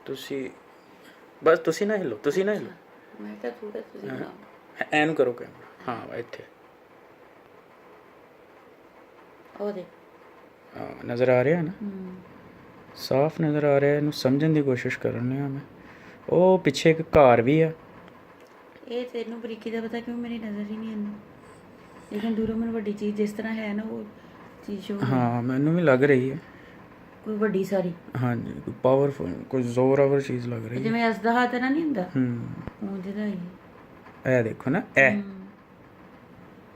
ਤੁਸੀਂ ਬਸ ਤੁਸੀਂ ਨਾ ਹਿੱਲੋ, ਤੁਸੀਂ ਨਾ ਹਿੱਲੋ। ਮੈਂ ਤਾਂ ਥੋੜਾ ਤੁਸੀਂ ਬਣਾਓ। ਐਨ ਕਰੋ ਕੈਮਰਾ। ਹਾਂ ਇੱਥੇ ਉਹ ਦੇ ਨਜ਼ਰ ਆ ਰਿਹਾ ਨਾ, ਸਾਫ਼ ਨਜ਼ਰ ਆ ਰਿਹਾ। ਇਹਨੂੰ ਸਮਝਣ ਦੀ ਕੋਸ਼ਿਸ਼ ਕਰ ਰਹੀ ਹਾਂ ਮੈਂ। ਉਹ ਪਿੱਛੇ ਇੱਕ ਘਰ ਵੀ ਆ। ਇਹ ਤੈਨੂੰ ਬਰੀਕੀ ਦਾ ਪਤਾ ਕਿਉਂ ਮੇਰੀ ਨਜ਼ਰ ਹੀ ਨਹੀਂ ਆਉਂਦੀ, ਲੇਕਿਨ ਦੂਰੋਂ ਮੈਨੂੰ ਵੱਡੀ ਚੀਜ਼ ਜਿਸ ਤਰ੍ਹਾਂ ਹੈ ਨਾ ਉਹ ਚੀਜ਼ ਸ਼ੋ ਹਾਂ ਮੈਨੂੰ ਵੀ ਲੱਗ ਰਹੀ ਹੈ ਕੋਈ ਵੱਡੀ ਸਾਰੀ। ਹਾਂਜੀ ਕੋਈ ਪਾਵਰਫੁਲ, ਕੋਈ ਜ਼ੋਰਾਵਰ ਚੀਜ਼ ਲੱਗ ਰਹੀ ਹੈ। ਜਿਵੇਂ ਅਸਦਾ ਹੱਥ ਨਾ ਨਹੀਂ ਹੁੰਦਾ ਉਹ ਜਿਹਦਾ ਹੀ। ਇਹ ਦੇਖੋ ਨਾ,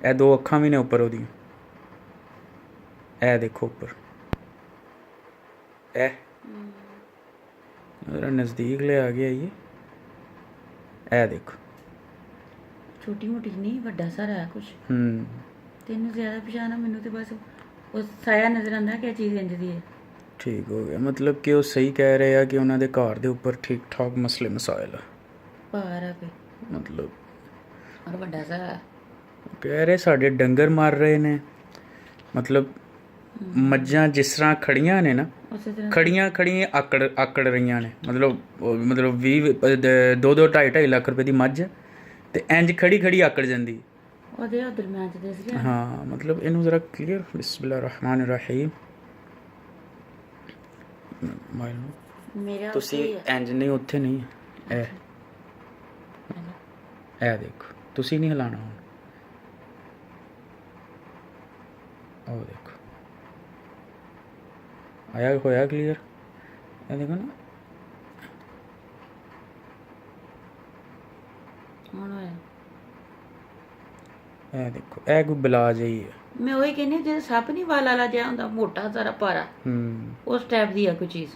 ਇਹ ਦੋ ਅੱਖਾਂ ਵੀ ਨੇ ਉੱਪਰ ਉਹਦੀਆਂ। ਇਹ ਦੇਖੋ ਉੱਪਰ, ਇਹ ਜਰਾ ਨਜ਼ਦੀਕ ਲੈ ਆ ਗਿਆ ਇਹ ਦੇਖੋ। ਛੋਟੀ ਮੋਟੀ ਨਹੀਂ, ਵੱਡਾ ਸਾਰਾ ਹੈ ਕੁਛ। ਤੈਨੂੰ ਜ਼ਿਆਦਾ ਪਛਾਣ ਆ, ਮੈਨੂੰ ਤੇ ਬਸ ਉਹ ਸਾਇਆ ਨਜ਼ਰ ਆਉਂਦਾ ਕਿ ਇਹ ਚੀਜ਼ ਇੰਝ ਦੀ ਹੈ। ਠੀਕ ਹੋ ਗਿਆ, ਮਤਲਬ ਕਿ ਉਹ ਸਹੀ ਕਹਿ ਰਹੇ ਆ ਕਿ ਉਹਨਾਂ ਦੇ ਘਰ ਦੇ ਉੱਪਰ ਠੀਕ ਠਾਕ ਮਸਲੇ ਮਸਾਇਲ ਆ। ਭਾਰ ਆ ਕੋਈ ਮਤਲਬ ਔਰ ਵੱਡਾ ਸਾਰਾ ਕਹਿ ਰਹੇ ਸਾਡੇ ਡੰਗਰ ਮਰ ਰਹੇ ਨੇ। ਮਤਲਬ ਮੱਝਾਂ ਜਿਸ ਤਰ੍ਹਾਂ ਖੜੀਆਂ ਨੇ ਨਾ, ਖੜੀਆਂ ਆਕੜ ਰਹੀਆਂ ਨੇ। ਮਤਲਬ 2-2 ਲੱਖ ਰੁਪਏ ਦੀ ਮੱਝ ਤੇ ਇੰਜ ਖੜੀ ਆਕੜ ਜਾਂਦੀ ਉਹਦੇ ਦਰਮਿਆਨ ਚ ਦਿਸ ਰਿਹਾ। ਹਾਂ ਮਤਲਬ ਇਹਨੂੰ ਜ਼ਰਾ ਕਲੀਅਰ। ਬਿਸਮਿਲ੍ਲਾਹਿਰ ਰਹਿਮਾਨਿਰ ਰਹੀਮ। ਮੇਰਾ ਤੁਸੀਂ ਇੰਜ ਨਹੀਂ, ਉੱਥੇ ਨਹੀਂ, ਇਹ ਦੇਖੋ। ਤੁਸੀਂ ਨਹੀਂ ਹਿਲਾਣਾ ਹੁਣ। ਉਹ ਦੇਖੋ ਆਇਆ ਹੋਇਆ ਕਲੀਅਰ। ਇਹ ਦੇਖੋ ਨਾ ਹੁਣ ਹੋਇਆ। ਇਹ ਦੇਖੋ, ਇਹ ਕੋਈ ਬਲਾ ਜਿਹੀ ਹੈ। ਮੈਂ ਉਹੀ ਕਹਿੰਦੀ ਜਿਹੜਾ ਸੱਪ ਨਹੀਂ ਵਾਲ ਵਾਲਾ ਜਿਹਾ ਹੁੰਦਾ, ਮੋਟਾ ਸਾਰਾ ਭਾਰਾ, ਉਸ ਟਾਈਪ ਦੀ ਆ ਕੋਈ ਚੀਜ਼।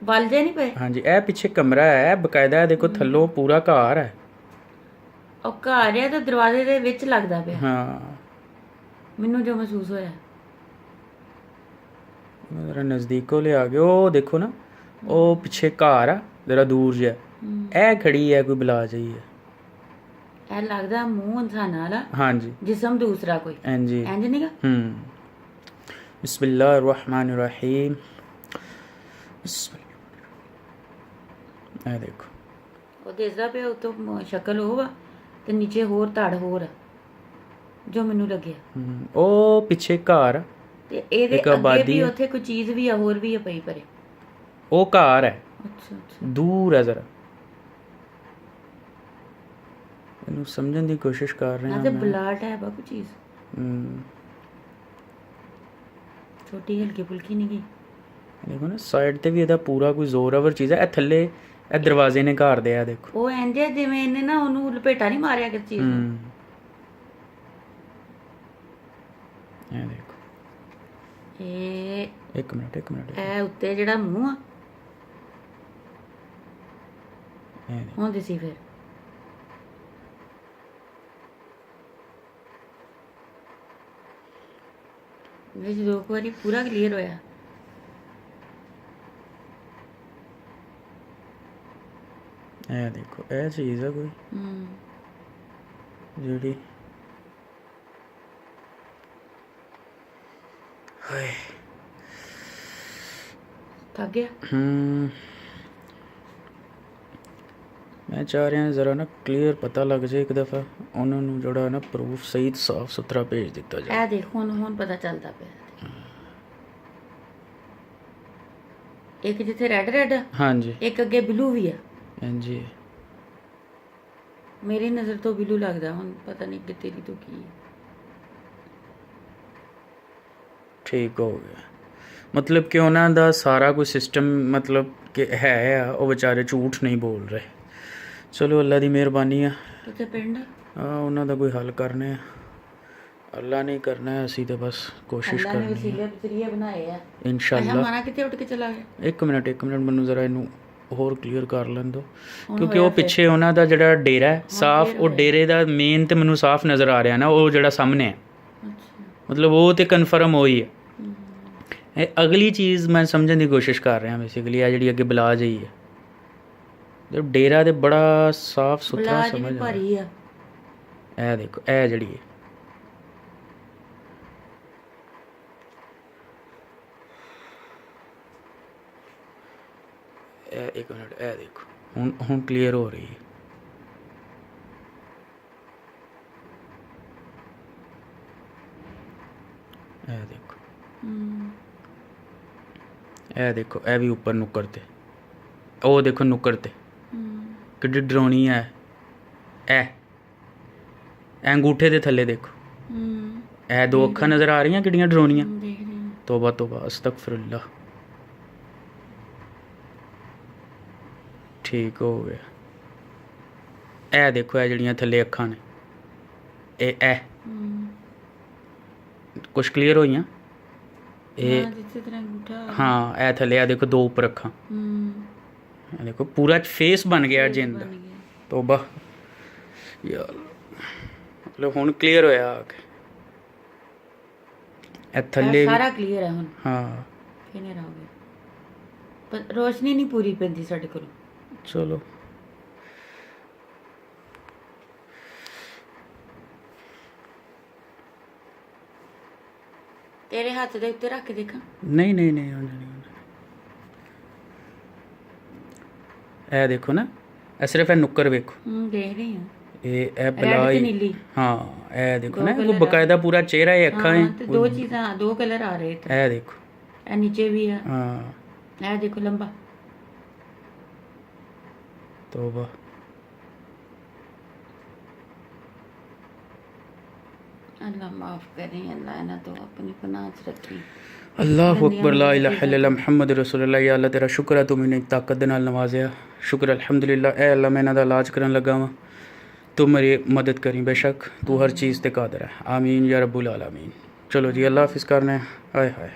ਵਲ ਜੇ ਨਹੀਂ ਪਏ। ਹਾਂਜੀ ਇਹ ਪਿੱਛੇ ਕਮਰਾ ਹੈ ਬਕਾਇਦਾ। ਇਹ ਦੇਖੋ ਥੱਲੋਂ ਪੂਰਾ ਘਰ ਹੈ। ਉਹ ਘਰ ਹੈ ਤਾਂ ਦਰਵਾਜ਼ੇ ਦੇ ਵਿੱਚ ਲੱਗਦਾ ਪਿਆ। ਹਾਂ ਮੈਨੂੰ ਜੋ ਮਹਿਸੂਸ ਹੋਇਆ। ਜ਼ਰਾ ਨਜ਼ਦੀਕੋਂ ਲਿਆ ਕੇ ਉਹ ਦੇਖੋ ਨਾ, ਉਹ ਪਿੱਛੇ ਘਰ ਆ ਜ਼ਰਾ ਦੂਰ ਜਿਹਾ। ਇਹ ਖੜੀ ਹੈ ਕੋਈ ਬਲਾ ਜਿਹੀ ਹੈ। ਇਹ ਲੱਗਦਾ ਮੂੰਹ ਇਨਸਾਨ ਵਾਲਾ। ਹਾਂਜੀ ਜਿਸਮ ਦੂਸਰਾ ਕੋਈ ਹਾਂਜੀ ਇੰਜ ਨਹੀਂਗਾ। ਬਿਸਮਿਲ੍ਲਾਹਿਰ ਰਹਿਮਾਨਿਰ ਰਹੀਮ। ਇਹ ਦੇਖੋ ਉਹ ਦਿਸਦਾ ਪਿਆ ਉਤੋਂ ਸ਼ਕਲ ਉਹ ਵਾ ਤੇ ਨੀਚੇ ਹੋਰ ਧੜ ਹੋਰ ਆ ਜੋ ਮੈਨੂੰ ਲੱਗਿਆ। ਉਹ ਪਿੱਛੇ ਘਰ ਤੇ ਇਹਦੇ ਅੱਗੇ ਵੀ ਉੱਥੇ ਕੋਈ ਚੀਜ਼ ਵੀ ਆ, ਹੋਰ ਵੀ ਆ ਪਈ ਪਰੇ। ਉਹ ਘਰ ਹੈ। ਅੱਛਾ ਦੂਰ ਹੈ ਜ਼ਰਾ। ਇਹਨੂੰ ਸਮਝਣ ਦੀ ਕੋਸ਼ਿਸ਼ ਕਰ ਰਹੇ ਹਾਂ ਤੇ ਬਲਾਟ ਹੈ ਕੋਈ ਚੀਜ਼ ਛੋਟੀ ਹਲਕੀ ਫੁਲਕੀ ਨਹੀਂ ਗਈ। ਦੇਖੋ ਨਾ ਸਾਈਡ ਤੇ ਵੀ ਇਹਦਾ ਪੂਰਾ ਕੋਈ ਜ਼ੋਰਾਵਰ ਚੀਜ਼ ਹੈ। ਇਹ ਥੱਲੇ ਇਹ ਦਰਵਾਜ਼ੇ ਨੇ ਘਰ ਦੇ ਆ ਦੇਖੋ। ਉਹ ਇੰਜ ਜਿਵੇਂ ਇਹਨੇ ਨਾ ਉਹਨੂੰ ਲਪੇਟਾ ਨਹੀਂ ਮਾਰਿਆ ਕਿਸ ਚੀਜ਼ ਨੂੰ। ਇਹ ਦੇਖੋ। ਇਹ ਇੱਕ ਮਿੰਟ ਇਹ ਉੱਤੇ ਜਿਹੜਾ ਮੂੰਹ ਆ ਹੁਣ ਦਿਸੀ ਫਿਰ। ਵਿੱਚ ਦੋ ਵਾਰੀ ਪੂਰਾ ਕਲੀਅਰ ਹੋਇਆ। ਇਹ ਦੇਖੋ ਇਹ ਚੀਜ਼ ਆ ਕੋਈ ਜਿਹੜੀ ਹਾਏ ਥੱਕ ਗਿਆ। ਮੈਂ ਚਾਹ ਰਿਹਾ ਜ਼ਰਾ ਨਾ ਕਲੀਅਰ ਪਤਾ ਲੱਗ ਜਾਏ ਇੱਕ ਦਫਾ ਉਹਨਾਂ ਨੂੰ, ਜਿਹੜਾ ਨਾ ਪ੍ਰੂਫ ਸਹੀ ਸਾਫ ਸੁਥਰਾ ਭੇਜ ਦਿੱਤਾ ਜਾਏ। ਇਹ ਦੇਖੋ ਹੁਣ ਪਤਾ ਚੱਲਦਾ ਪਿਆ। ਇੱਕ ਜਿੱਥੇ ਰੈੱਡ ਹਾਂਜੀ, ਇੱਕ ਅੱਗੇ ਬਲੂ ਵੀ ਆ। ਹਾਂਜੀ ਮੇਰੀ ਨਜ਼ਰ ਤੋਂ ਬਲੂ ਲੱਗਦਾ, ਹੁਣ ਪਤਾ ਨਹੀਂ ਕਿ ਤੇਰੀ ਤੋਂ ਕੀ ਹੈ। ਠੀਕ ਹੋ ਗਿਆ। ਮਤਲਬ ਕਿ ਉਹਨਾਂ ਦਾ ਸਾਰਾ ਕੋਈ ਸਿਸਟਮ ਮਤਲਬ ਕਿ ਹੈ ਆ, ਉਹ ਵਿਚਾਰੇ ਝੂਠ ਨਹੀਂ ਬੋਲ ਰਹੇ। ਚਲੋ ਅੱਲਾ ਦੀ ਮਿਹਰਬਾਨੀ ਆ। ਉੱਥੇ ਪਿੰਡ ਉਹਨਾਂ ਦਾ ਕੋਈ ਹੱਲ ਕਰਨੇ ਆ। ਅੱਲਾ ਨਹੀਂ ਕਰਨਾ, ਅਸੀਂ ਤਾਂ ਬਸ ਕੋਸ਼ਿਸ਼ ਕਰਨੀ ਹੈ। ਵਸੀਲੇ ਬਤਰੀਏ ਬਣਾਏ ਆ ਇਨਸ਼ਾਅੱਲਾ। ਮਾਨਾ ਕਿਤੇ ਉੱਠ ਕੇ ਚਲਾ ਗਿਆ। ਇੱਕ ਮਿੰਟ ਮੈਨੂੰ ਜ਼ਰਾ ਇਹਨੂੰ ਹੋਰ ਕਲੀਅਰ ਕਰ ਲੈਣ ਦਿਓ, ਕਿਉਂਕਿ ਉਹ ਪਿੱਛੇ ਉਹਨਾਂ ਦਾ ਜਿਹੜਾ ਡੇਰਾ ਹੈ ਸਾਫ਼, ਉਹ ਡੇਰੇ ਦਾ ਮੇਨ ਤੇ ਮੈਨੂੰ ਸਾਫ਼ ਨਜ਼ਰ ਆ ਰਿਹਾ ਨਾ, ਉਹ ਜਿਹੜਾ ਸਾਹਮਣੇ ਹੈ। ਮਤਲਬ ਉਹ ਤੇ ਕਨਫਰਮ ਹੋਈ ਹੈ। ਇਹ ਅਗਲੀ ਚੀਜ਼ ਮੈਂ ਸਮਝਣ ਦੀ ਕੋਸ਼ਿਸ਼ ਕਰ ਰਿਹਾ ਬੇਸਿਕਲੀ, ਆ ਜਿਹੜੀ ਅੱਗੇ ਬਲਾ ਜਿਹੀ ਹੈ। ਡੇਰਾ ਤੇ ਬੜਾ ਸਾਫ਼ ਸੁਥਰਾ ਸਮਝ ਆ ਰਿਹਾ। ਇਹ ਦੇਖੋ ਇਹ ਜਿਹੜੀ ਹੈ, एक मिनट ए देखो हुन क्लियर हो रही है। ए देखो ए देखो ए भी ऊपर नुक्कर ते ओ देखो नुक्कर ते किड्डी डराउनी है ए अंगूठे दे थल्ले देखो ए दो अक्खां नज़र आ रही हैं किड्डियां डराउनियां। देख रही हूँ। तौबा तौबा अस्तगफिरुल्लाह। ठीक हो गया। ए देखो ए जड़ियां थल्ले अक्खां ने ए कुछ क्लियर होइयां हाँ, जिस तरह अंगूठा हाँ ए थल्ले आ देखो दो उपर अक्खां ए देखो पूरा फेस बन गया जिंद दा। बन गया। तौबा यार मतलब हुन क्लियर होया आके ए थल्ले ਇਹ ਸਾਰਾ ਕਲੀਅਰ ਹੈ ਹੁਣ हाँ ਕਿਨੇ ਹੋ ਗਿਆ ਪਰ ਰੋਸ਼ਨੀ ਨਹੀਂ ਪੂਰੀ ਪੈਂਦੀ ਸਾਡੇ ਕੋਲ। चलो ਤੇਰੇ ਹੱਥ ਦੇ ਉੱਤੇ ਰੱਖ ਕੇ ਦੇਖਾਂ। नहीं नहीं नहीं होने नहीं होने। ए देखो ना ए सिर्फ ए नुक्कर वेखो ਦੇਖ ਰਹੀ ਹਾਂ। ए ਰੈਡ ਤੇ बलाई ਨੀਲੀ हाँ ए देखो दो ना वो कलर बकायदा पूरा चेहरा है अखा ਹਾਂ है ਤੇ ਦੋ ਚੀਜ਼ਾਂ ਦੋ ਕਲਰ ਆ ਰਹੇ ਤੇ ए देखो ਇਹ ਨੀਚੇ ਵੀ ਆ हाँ ਇਹ ਦੇਖੋ ਲੰਬਾ। तौबा अल्लाह माफ करें, अल्लाह ना तो अपनी पनाह च रखी। अल्लाह अकबर ला इलाहा इल्लल्लाह मुहम्मद रसूलुल्लाह। या अल्लाह तेरा शुक्र है तू मैंने ताकत दे नाल नवाजिया। शुक्र अल्हम्दुलिल्लाह। ए अल्लाह मैं इन्हां दा इलाज करन लगा वां तू मेरी मदद करी बेशक तू हर चीज़ ते कादिर है। आमीन या रब्बुल आलमीन। चलो जी अल्लाह हाफिज़ करने। हाय हाय।